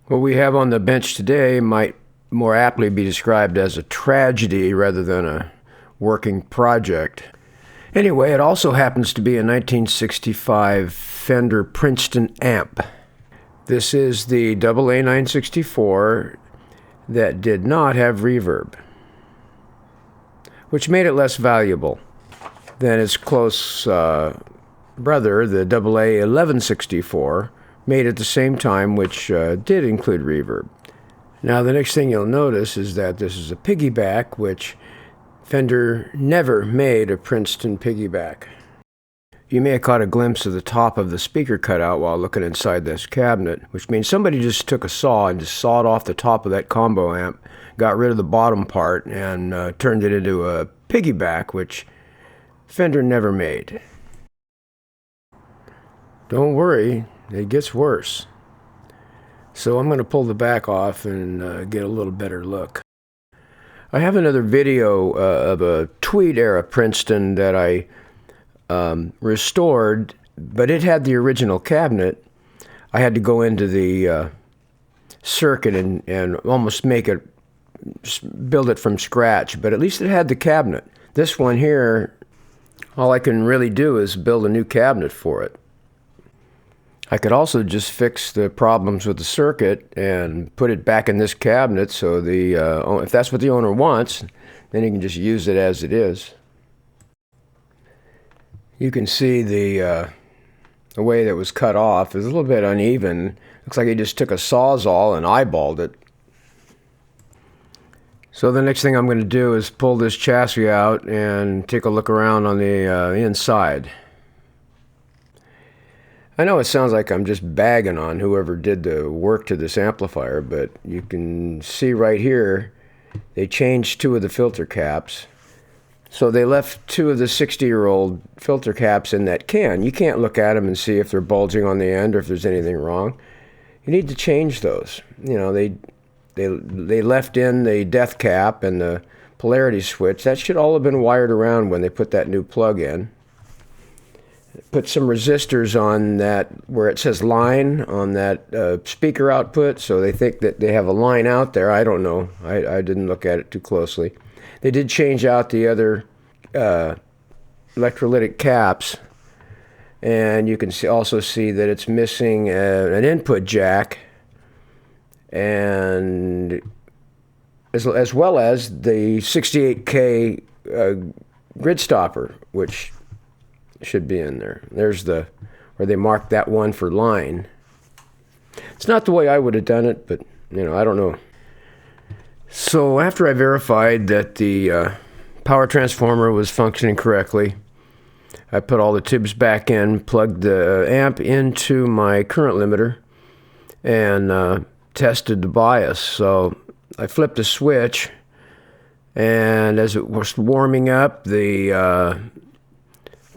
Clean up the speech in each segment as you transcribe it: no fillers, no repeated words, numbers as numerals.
What we have on the bench today might more aptly be described as a tragedy rather than a working project. Anyway, it also happens to be a 1965 Fender Princeton amp. This is the AA964 that did not have reverb, which made it less valuable than its close brother, the AA1164, made at the same time, which did include reverb. Now, the next thing you'll notice is that this is a piggyback, which Fender never made a Princeton piggyback. You may have caught a glimpse of the top of the speaker cutout while looking inside this cabinet, which means somebody just took a saw and just sawed off the top of that combo amp, got rid of the bottom part, and turned it into a piggyback, which Fender never made. Don't worry, it gets worse. So I'm going to pull the back off and get a little better look. I have another video of a Tweed era Princeton that I restored, but it had the original cabinet. I had to go into the circuit and almost build it from scratch, but at least it had the cabinet. This one here, all I can really do is build a new cabinet for it. I could also just fix the problems with the circuit and put it back in this cabinet, so if that's what the owner wants, then he can just use it as it is. You can see the way that was cut off is a little bit uneven. Looks like he just took a Sawzall and eyeballed it. So the next thing I'm going to do is pull this chassis out and take a look around on the inside. I know it sounds like I'm just bagging on whoever did the work to this amplifier, but you can see right here they changed two of the filter caps. So they left two of the 60-year-old filter caps in that can. You can't look at them and see if they're bulging on the end or if there's anything wrong. You need to change those. You know, they left in the death cap and the polarity switch. That should all have been wired around when they put that new plug in. Put some resistors on that where it says line on that speaker output, so they think that they have a line out there. I don't know. I didn't look at it too closely. They did change out the other electrolytic caps, and you can also see that it's missing an input jack, and as well as the 68K grid stopper, which should be in there. There's where they marked that one for line. It's not the way I would have done it, but I don't know. So after I verified that the power transformer was functioning correctly, I put all the tubes back in, plugged the amp into my current limiter, and tested the bias. So I flipped a switch, and as it was warming up, the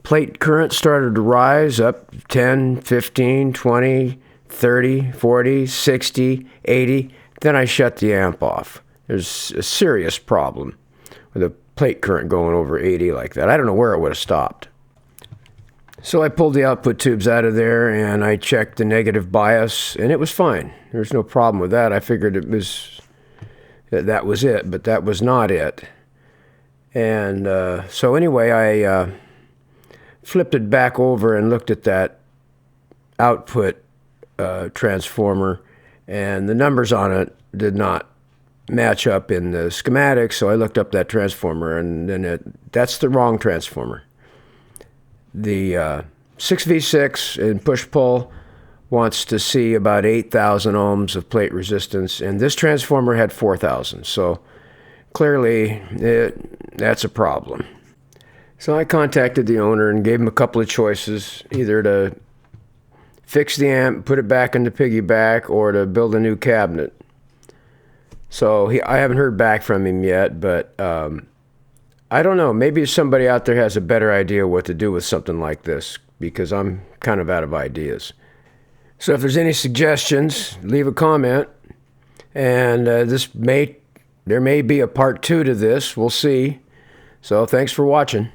plate current started to rise up 10, 15, 20, 30, 40, 60, 80. Then I shut the amp off. There's a serious problem with a plate current going over 80 like that. I don't know where it would have stopped. So I pulled the output tubes out of there and I checked the negative bias, and it was fine. There's no problem with that. I figured that was it, but that was not it. And so anyway, I flipped it back over and looked at that output transformer, and the numbers on it did not match up in the schematics, so I looked up that transformer, and then that's the wrong transformer. The 6V6 in push-pull wants to see about 8,000 ohms of plate resistance, and this transformer had 4,000, so clearly that's a problem. So I contacted the owner and gave him a couple of choices, either to fix the amp, put it back into piggyback, or to build a new cabinet. So I haven't heard back from him yet, but I don't know. Maybe somebody out there has a better idea what to do with something like this, because I'm kind of out of ideas. So if there's any suggestions, leave a comment, and there may be a part 2 to this. We'll see. So thanks for watching.